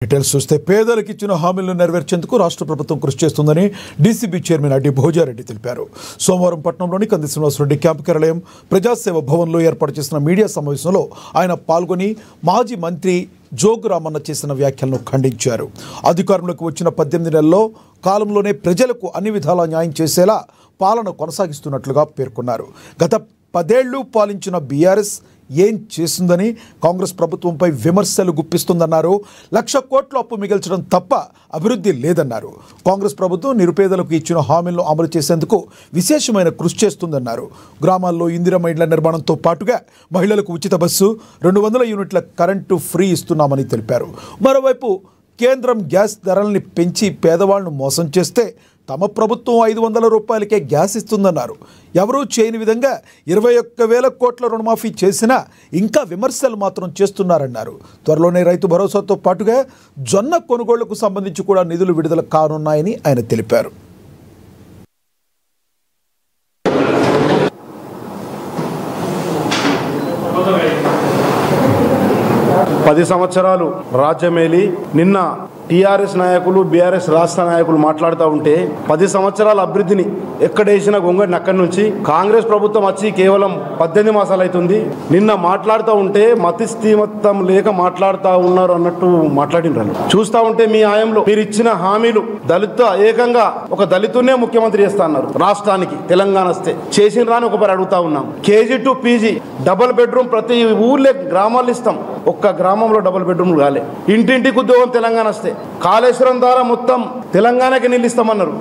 Details చూస్తే పేదలకు ఇచ్చిన హామీలను నెరవేర్చేందుకు రాష్ట్ర ప్రభుత్వం కృషి చేస్తుందని డీసీబీ చైర్మన్ అడ్డి భోజారెడ్డి తెలిపారు. సోమవారం పట్టణంలోని కంది శ్రీనివాసరెడ్డి క్యాంపు కార్యాలయం ప్రజాసేవ భవన్లో ఏర్పాటు చేసిన మీడియా సమావేశంలో ఆయన పాల్గొని మాజీ మంత్రి జోగు రామన్న చేసిన వ్యాఖ్యలను ఖండించారు. అధికారంలోకి వచ్చిన 18 నెలల్లో కాలంలోనే ప్రజలకు అన్ని విధాలా న్యాయం చేసేలా పాలన కొనసాగిస్తున్నట్లుగా పేర్కొన్నారు. గత 10 ఏళ్లు పాలించిన బీఆర్ఎస్ ఏం చేస్తుందని కాంగ్రెస్ ప్రభుత్వంపై విమర్శలు గుప్పిస్తుందన్నారు. 1,00,000 కోట్ల అప్పు మిగిల్చడం తప్ప అభివృద్ధి లేదన్నారు. కాంగ్రెస్ ప్రభుత్వం నిరుపేదలకు ఇచ్చిన హామీలను అమలు చేసేందుకు విశేషమైన కృషి చేస్తుందన్నారు. గ్రామాల్లో ఇందిరమ్మ ఇండ్ల నిర్మాణంతో పాటుగా మహిళలకు ఉచిత బస్సు, 200 యూనిట్ల కరెంటు ఫ్రీ ఇస్తున్నామని తెలిపారు. మరోవైపు కేంద్రం గ్యాస్ ధరల్ని పెంచి పేదవాళ్లను మోసం చేస్తే తమ ప్రభుత్వం 500 రూపాయలకే గ్యాస్ ఇస్తుందన్నారు. ఎవరూ చేయని విధంగా 21,000 కోట్ల రుణమాఫీ చేసినా ఇంకా విమర్శలు మాత్రం చేస్తున్నారన్నారు. త్వరలోనే రైతు భరోసాతో పాటుగా జొన్న కొనుగోళ్లకు సంబంధించి కూడా నిధులు విడుదల కానున్నాయని ఆయన తెలిపారు. 10 సంవత్సరాలు రాజ్యమేలి నిన్న టీఆర్ఎస్ నాయకులు బీఆర్ఎస్ రాష్ట్ర నాయకులు మాట్లాడుతూ ఉంటే 10 సంవత్సరాల అభివృద్ధిని ఎక్కడేసిన గొంగడిని అక్కడి నుంచి కాంగ్రెస్ ప్రభుత్వం వచ్చి కేవలం 18 మాసాలు అవుతుంది. నిన్న మాట్లాడుతూ ఉంటే మతిస్థిమితం లేక మాట్లాడుతూ ఉన్నారు అన్నట్టు మాట్లాడినారు. చూస్తూ ఉంటే మీ ఆయంలో మీరు ఇచ్చిన హామీలు ఏకంగా ఒక దళితున్నే ముఖ్యమంత్రి చేస్తా అన్నారు. రాష్ట్రానికి తెలంగాణ వస్తే చేసిన రాని ఒకసారి అడుగుతా ఉన్నాం. KG to PG double bedroom ప్రతి ఊర్లే గ్రామాలు ఇస్తాం. ఒక్క గ్రామంలో డబుల్ బెడ్రూమ్ కాలే. ఇంటింటికి ఉద్యోగం తెలంగాణ వస్తే కాళేశ్వరం ద్వారా మొత్తం తెలంగాణకి నీళ్ళు ఇస్తామన్నారు.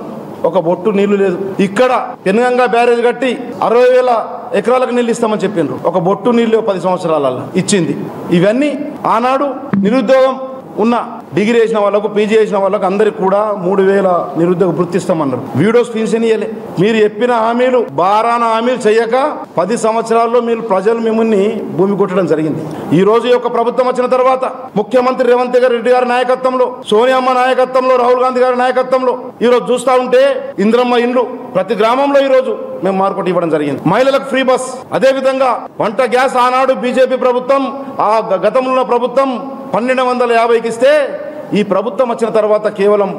ఒక బొట్టు నీళ్లు లేదు. ఇక్కడ పెనుగంగా బ్యారేజ్ కట్టి 60,000 ఎకరాలకు నీళ్ళు ఇస్తామని చెప్పిండ్రు. ఒక బొట్టు నీళ్ళు 10 సంవత్సరాలలో ఇచ్చింది. ఇవన్నీ ఆనాడు నిరుద్యోగం ఉన్న డిగ్రీ చేసిన వాళ్ళకు, పీజీ చేసిన వాళ్ళకు అందరికి కూడా 3,000 నిరుద్యోగ వృత్తి ఇస్తామన్నారు. వీడియోస్ పెన్షన్ ఇయ్యలే. మీరు చెప్పిన హామీలు బారాన హామీలు చేయక 10 సంవత్సరాల్లో మీరు ప్రజలు మిమ్మల్ని భూమి కొట్టడం జరిగింది. ఈ రోజు యొక్క ప్రభుత్వం వచ్చిన తర్వాత ముఖ్యమంత్రి రేవంత్ రెడ్డి గారి నాయకత్వంలో, సోనియమ్మ నాయకత్వంలో, రాహుల్ గాంధీ గారి నాయకత్వంలో ఈ రోజు చూస్తూ ఉంటే ఇందిరమ్మ ఇండ్లు ప్రతి గ్రామంలో ఈ రోజు మేము మార్కెట్ ఇవ్వడం జరిగింది. మహిళలకు ఫ్రీ బస్, అదే విధంగా వంట గ్యాస్ ఆనాడు బీజేపీ ప్రభుత్వం, ఆ గతంలో ప్రభుత్వం 1250కి ఇస్తే ఈ ప్రభుత్వం వచ్చిన తర్వాత కేవలం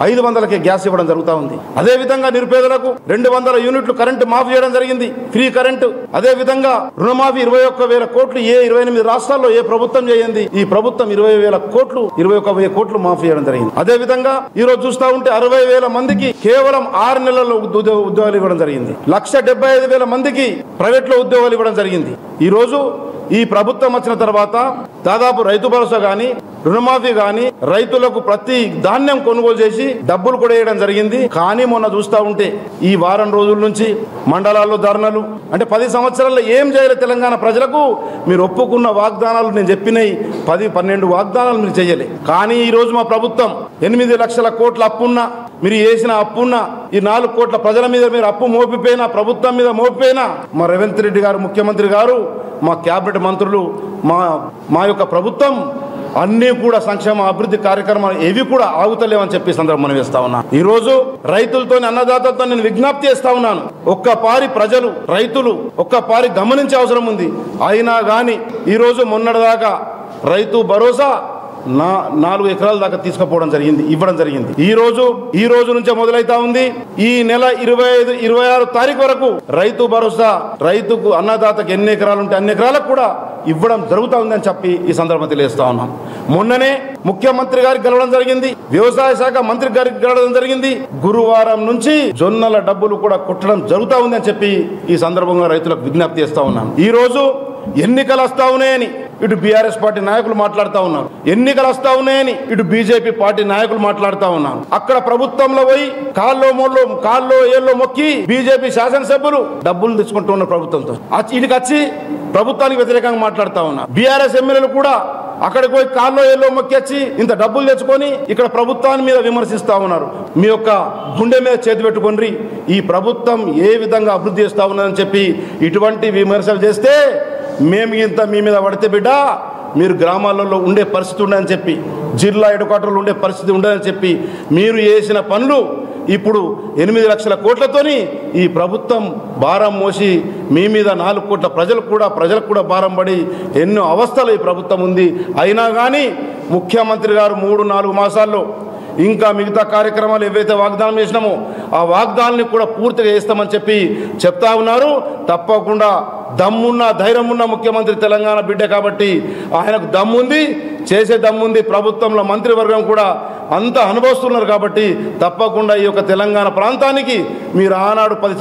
500కే గ్యాస్ ఇవ్వడం జరుగుతూ ఉంది. అదేవిధంగా నిరుపేదలకు 200 యూనిట్లు కరెంటు మాఫీ చేయడం జరిగింది, ఫ్రీ కరెంటు. అదేవిధంగా రుణమాఫీ 21,000 కోట్లు ఏ 28 రాష్ట్రాల్లో ఏ ప్రభుత్వం చేయండి. ఈ ప్రభుత్వం 20,000 కోట్లు 21,000 కోట్లు మాఫీ చేయడం జరిగింది. అదేవిధంగా ఈ రోజు చూస్తూ ఉంటే 60,000 మందికి కేవలం 6 నెలల్లో ఉద్యోగాలు ఇవ్వడం జరిగింది. 1,75,000 మందికి ప్రైవేట్ లో ఉద్యోగాలు ఇవ్వడం జరిగింది. ఈ రోజు ఈ ప్రభుత్వం వచ్చిన తర్వాత దాదాపు రైతు భరోసా గాని, రుణమాఫీ గాని, రైతులకు ప్రతి ధాన్యం కొనుగోలు చేసి డబ్బులు కూడా వేయడం జరిగింది. కానీ మొన్న చూస్తూ ఉంటే ఈ వారం రోజుల నుంచి మండలాల్లో ధర్నాలు, అంటే 10 సంవత్సరాల్లో ఏం చేయలేదు తెలంగాణ ప్రజలకు. మీరు ఒప్పుకున్న వాగ్దానాలు, నేను చెప్పినవి 10-12 వాగ్దానాలు మీరు చేయలే. కానీ ఈ రోజు మా ప్రభుత్వం 8 లక్షల కోట్ల అప్పున్నా, మీరు చేసిన అప్పున్నా, ఈ 4 కోట్ల ప్రజల మీద మీరు అప్పు మోపిపోయినా, ప్రభుత్వం మీద మోపిపోయినా, మా రేవంత్ రెడ్డి గారు ముఖ్యమంత్రి గారు, మా క్యాబినెట్ మంత్రులు, మా యొక్క ప్రభుత్వం అన్నీ కూడా సంక్షేమ అభివృద్ధి కార్యక్రమాలు ఏవి కూడా ఆగుతలేవని చెప్పి సందర్భం మనం వేస్తా ఉన్నా. ఈ రోజు రైతులతో, అన్నదాతలతో నేను విజ్ఞప్తి చేస్తా ఉన్నాను. ఒక్కపారి ప్రజలు, రైతులు ఒక్కపారి గమనించే అవసరం ఉంది. అయినా కానీ ఈ రోజు మొన్నటిదాకా రైతు భరోసా 4 ఎకరాల దాకా తీసుకుపోవడం జరిగింది, ఇవ్వడం జరిగింది. ఈ రోజు నుంచే మొదలైతా ఉంది. ఈ నెల 25-26 తారీఖు వరకు రైతు భరోసా, రైతుకు అన్నదాతకు ఎన్ని ఎకరాలు ఉంటే అన్ని ఎకరాలకు కూడా ఇవ్వడం జరుగుతూ ఉందని చెప్పి ఈ సందర్భం తెలియజేస్తా ఉన్నాం. మొన్ననే ముఖ్యమంత్రి గారికి గెలవడం జరిగింది, వ్యవసాయ శాఖ మంత్రి గారికి గెలవడం జరిగింది. గురువారం నుంచి జొన్నల డబ్బులు కూడా కొట్టడం జరుగుతూ ఉందని చెప్పి ఈ సందర్భంగా రైతులకు విజ్ఞప్తి చేస్తా ఉన్నాను. ఈ రోజు ఎన్నికలు వస్తా ఉన్నాయని ఇటు బీఆర్ఎస్ పార్టీ నాయకులు మాట్లాడుతూ ఉన్నారు, ఎన్నికలు వస్తా ఉన్నాయని ఇటు బీజేపీ పార్టీ నాయకులు మాట్లాడుతూ ఉన్నారు. అక్కడ ప్రభుత్వంలో పోయి కాల్లో ఏళ్ళో మొక్కి బీజేపీ శాసనసభ్యులు డబ్బులు తెచ్చుకుంటూ ఉన్న ప్రభుత్వంతో ఇటుకి వచ్చి ప్రభుత్వానికి వ్యతిరేకంగా మాట్లాడుతూ ఉన్నారు. బీఆర్ఎస్ ఎమ్మెల్యేలు కూడా అక్కడికి పోయి కాల్లో ఏళ్ళో మొక్కి వచ్చి ఇంత డబ్బులు తెచ్చుకొని ఇక్కడ ప్రభుత్వాన్ని మీద విమర్శిస్తూ ఉన్నారు. మీ యొక్క గుండె మీద చేతి పెట్టుకొని ఈ ప్రభుత్వం ఏ విధంగా అభివృద్ధి చేస్తూ ఉన్నదని చెప్పి ఇటువంటి విమర్శలు చేస్తే మేము ఇంత మీ మీద పడితే బిడ్డ మీరు గ్రామాలలో ఉండే పరిస్థితి ఉండదని చెప్పి, జిల్లా హెడ్ క్వార్టర్లో ఉండే పరిస్థితి ఉండదని చెప్పి, మీరు చేసిన పనులు ఇప్పుడు 8 లక్షల కోట్లతోని ఈ ప్రభుత్వం భారం మోసి మీ మీద 4 కోట్ల ప్రజలకు కూడా భారం పడి ఎన్నో అవస్థలు ఈ ప్రభుత్వం ఉంది. అయినా కానీ ముఖ్యమంత్రి గారు 3-4 మాసాల్లో ఇంకా మిగతా కార్యక్రమాలు ఏవైతే వాగ్దానం చేసినామో ఆ వాగ్దానాన్ని కూడా పూర్తిగా చేస్తామని చెప్తా ఉన్నారు. తప్పకుండా దమ్మున్న ధైర్యం ఉన్న ముఖ్యమంత్రి తెలంగాణ బిడ్డ కాబట్టి ఆయనకు దమ్ముంది, చేసే దమ్ముంది. ప్రభుత్వంలో మంత్రివర్గం కూడా అంత అనుభవిస్తున్నారు కాబట్టి తప్పకుండా ఈ యొక్క తెలంగాణ ప్రాంతానికి మీరు ఆనాడు 10